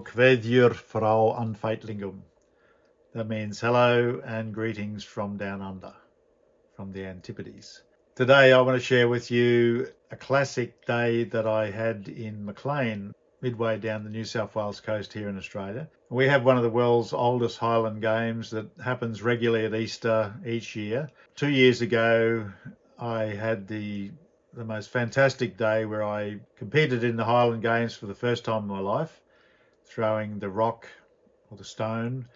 kveðjur frá Anfætlingum. That means hello and greetings from down under, from the Antipodes. Today I want to share with you a classic day that I had in Maclean, midway down the New South Wales coast here in Australia. We have one of the world's oldest Highland Games that happens regularly at Easter each year. 2 years ago I had the most fantastic day where I competed in the Highland Games for the first time in my life, throwing the rock or the stone,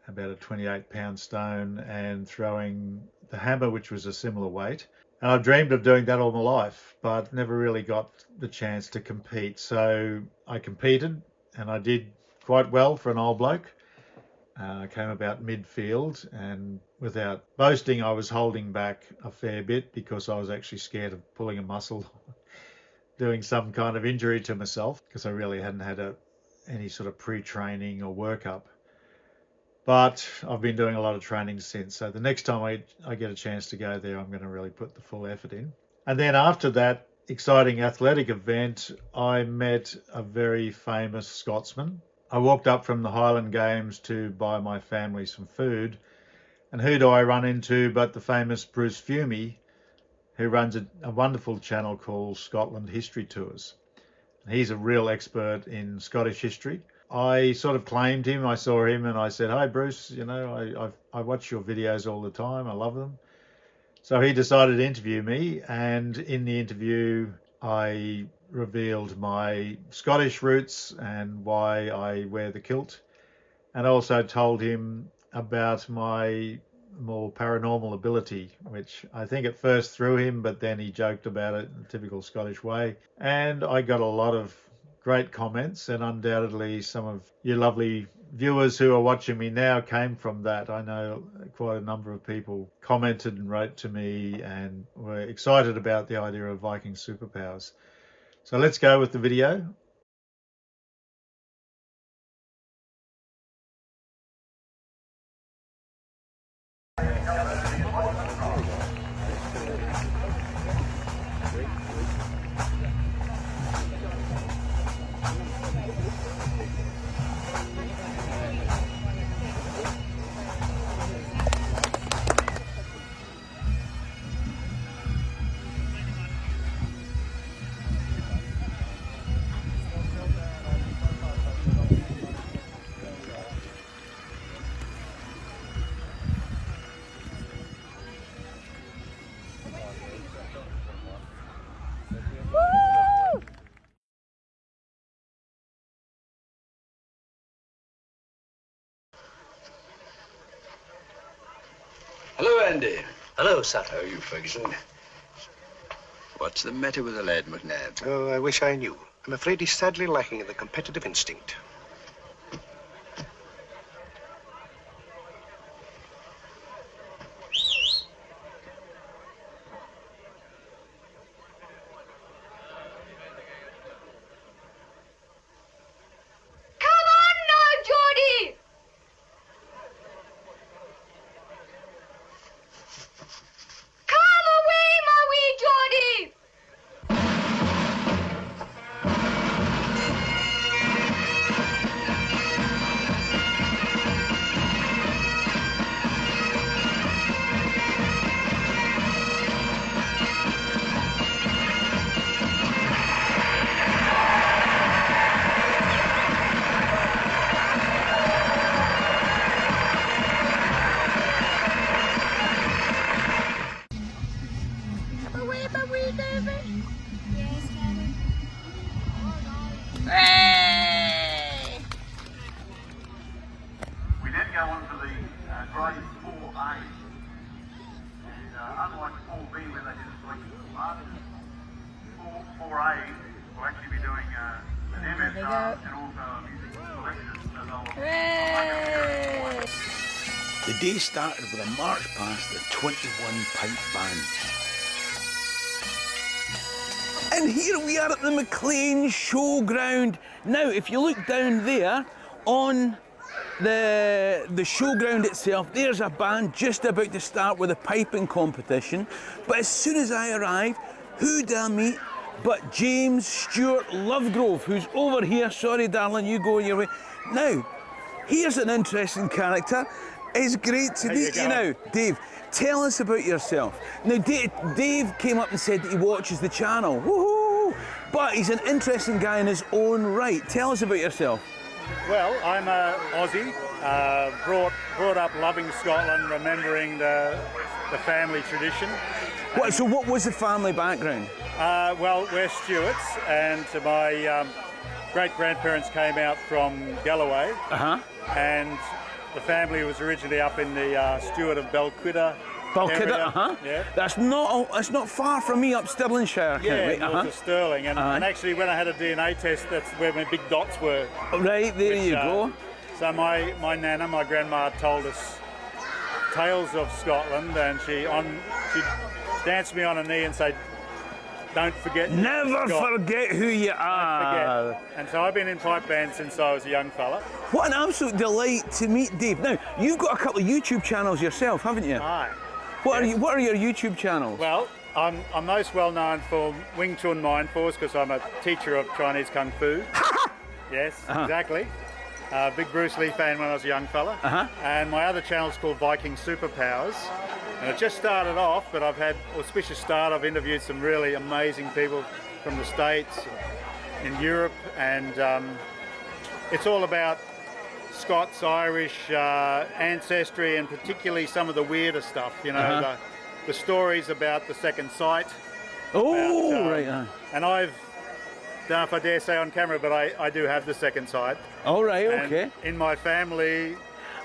about a 28-pound stone, and throwing the hammer, which was a similar weight. And I've dreamed of doing that all my life, but never really got the chance to compete. So I competed, and I did quite well for an old bloke. I came about midfield, and without boasting, I was holding back a fair bit because I was actually scared of pulling a muscle, doing some kind of injury to myself, because I really hadn't had any sort of pre-training or workup. But I've been doing a lot of training since, so the next time I get a chance to go there, I'm going to really put the full effort in. And then after that exciting athletic event, I met a very famous Scotsman. I walked up from the Highland Games to buy my family some food, and who do I run into but the famous Bruce Fummey, who runs a wonderful channel called Scotland History Tours. He's a real expert in Scottish history. I sort of claimed him. I saw him and I said, "Hi Bruce, you know, I watch your videos all the time. I love them." So he decided to interview me, and in the interview I revealed my Scottish roots and why I wear the kilt, and also told him about my more paranormal ability, which I think at first threw him, but then he joked about it in the typical Scottish way. And I got a lot of great comments, and undoubtedly some of you lovely viewers who are watching me now came from that. I know quite a number of people commented and wrote to me and were excited about the idea of Viking superpowers. So let's go with the video. Hello, Andy. Hello, sir. How are you, Ferguson? What's the matter with the lad, McNabb? Oh, I wish I knew. I'm afraid he's sadly lacking in the competitive instinct. We then go on to the grade 4A, and unlike 4B where they did a selection of masters, 4A will actually be doing an MSR and also a music selection. The day started with a march past the 21 pipe band. And here we are at the Maclean showground. Now, if you look down there on the showground itself, there's a band just about to start with a piping competition. But as soon as I arrived, who did I meet but James Stewart Lovegrove, who's over here. Sorry, darling, you go your way. Now, here's an interesting character. It's great to meet you now. Dave, tell us about yourself. Now, Dave came up and said that he watches the channel. Woohoo! But he's an interesting guy in his own right. Tell us about yourself. Well, I'm a Aussie, brought up loving Scotland, remembering the family tradition. So what was the family background? Well, we're Stewarts, and my great-grandparents came out from Galloway, and the family was originally up in the Stewart of Belquidder. Yeah. That's not far from me up Stirlingshire. Yeah, north of Stirling, and actually when I had a DNA test, that's where my big dots were. Right, there you go. So my nana, my grandma, told us tales of Scotland, and she danced me on a knee and said, "Don't forget. Never forget who you are." And so I've been in pipe bands since I was a young fella. What an absolute delight to meet Dave. Now, you've got a couple of YouTube channels yourself, haven't you? Aye. What are your YouTube channels? Well, I'm most well known for Wing Chun Mind Force because I'm a teacher of Chinese Kung Fu. Yes, exactly. Big Bruce Lee fan when I was a young fella. And my other channel is called Viking Superpowers. And it just started off, but I've had an auspicious start. I've interviewed some really amazing people from the States, in Europe, and it's all about Scots, Irish ancestry, and particularly some of the weirder stuff, you know, the stories about the second sight. Oh, right. And I don't know if I dare say on camera, but I do have the second sight. All right, And okay. in my family...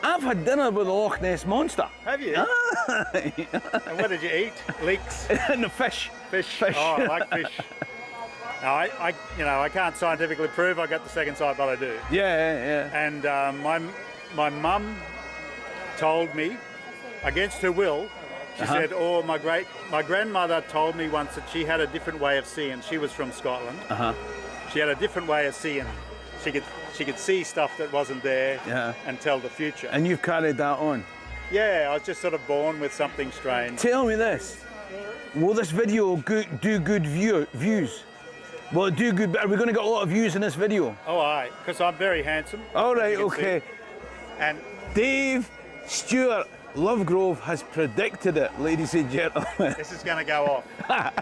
I've had dinner with the Loch Ness Monster. Have you? And what did you eat? Leeks? And the fish. Fish. Oh, I like fish. No, I can't scientifically prove I got the second sight, but I do. Yeah. And my mum told me, against her will, she said, "Oh, my grandmother told me once that she had a different way of seeing. She was from Scotland. She had a different way of seeing. She could see stuff that wasn't there and tell the future." And you've carried that on? Yeah, I was just sort of born with something strange. Tell me this. Will this video do good views? Will it do good? Are we going to get a lot of views in this video? Oh, aye, because I'm very handsome. All right, okay. And Dave Stewart Lovegrove has predicted it, ladies and gentlemen. this is going to go off.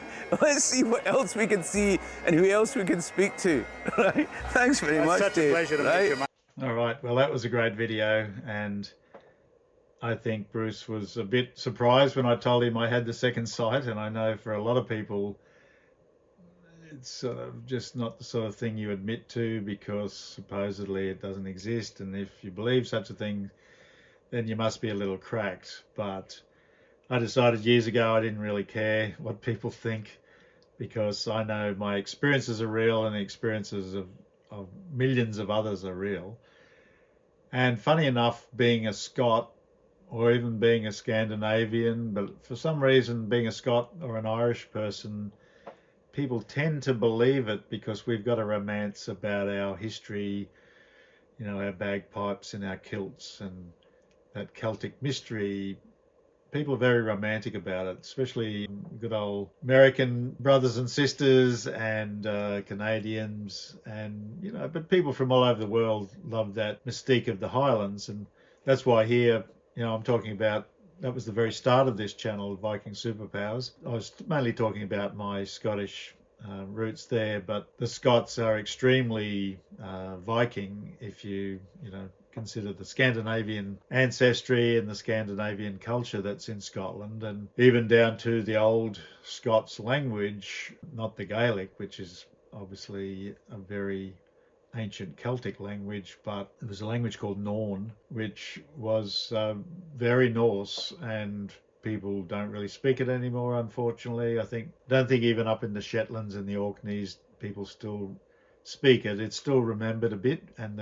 Let's see what else we can see and who else we can speak to. Right? Thanks very much, It's such Dave. a pleasure to meet you, mate. All right, well, that was a great video, and I think Bruce was a bit surprised when I told him I had the second sight, and I know for a lot of people it's sort of just not the sort of thing you admit to because supposedly it doesn't exist, and if you believe such a thing, then you must be a little cracked. But I decided years ago I didn't really care what people think because I know my experiences are real and the experiences of millions of others are real. And funny enough, being a Scot or even being a Scandinavian, but for some reason being a Scot or an Irish person, people tend to believe it because we've got a romance about our history, you know, our bagpipes and our kilts and that Celtic mystery. People are very romantic about it, especially good old American brothers and sisters and Canadians, and you know, but people from all over the world love that mystique of the Highlands, and that's why here, you know, I'm talking about. That was the very start of this channel, Viking Superpowers. I was mainly talking about my Scottish roots there, but the Scots are extremely Viking if you consider the Scandinavian ancestry and the Scandinavian culture that's in Scotland, and even down to the old Scots language, not the Gaelic, which is obviously a very ancient Celtic language, but it was a language called Norn, which was very Norse, and people don't really speak it anymore, unfortunately. Don't think even up in the Shetlands and the Orkneys people still speak it. It's still remembered a bit, and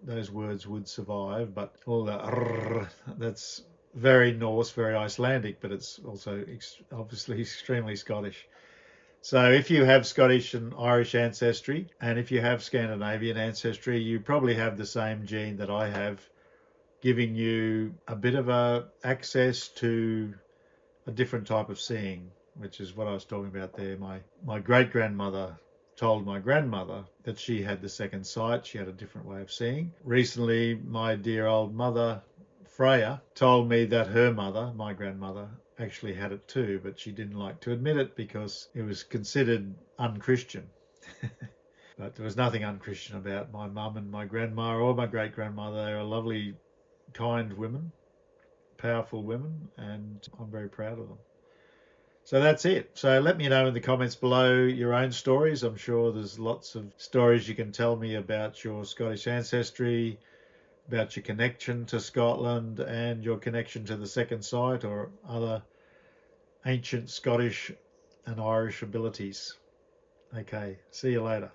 those words would survive, but all the that's very Norse, very Icelandic, but it's also obviously extremely Scottish. So if you have Scottish and Irish ancestry, and if you have Scandinavian ancestry, you probably have the same gene that I have, giving you a bit of access to a different type of seeing. which is what I was talking about there. My great-grandmother told my grandmother that she had the second sight. She had a different way of seeing. Recently, my dear old mother, Freya, told me that her mother, my grandmother, actually had it too, but she didn't like to admit it because it was considered unchristian. But there was nothing unchristian about my mum and my grandma or my great-grandmother. They were lovely, kind women, powerful women, and I'm very proud of them. So that's it. So let me know in the comments below your own stories. I'm sure there's lots of stories you can tell me about your Scottish ancestry, about your connection to Scotland and your connection to the second sight or other ancient Scottish and Irish abilities. Okay, see you later.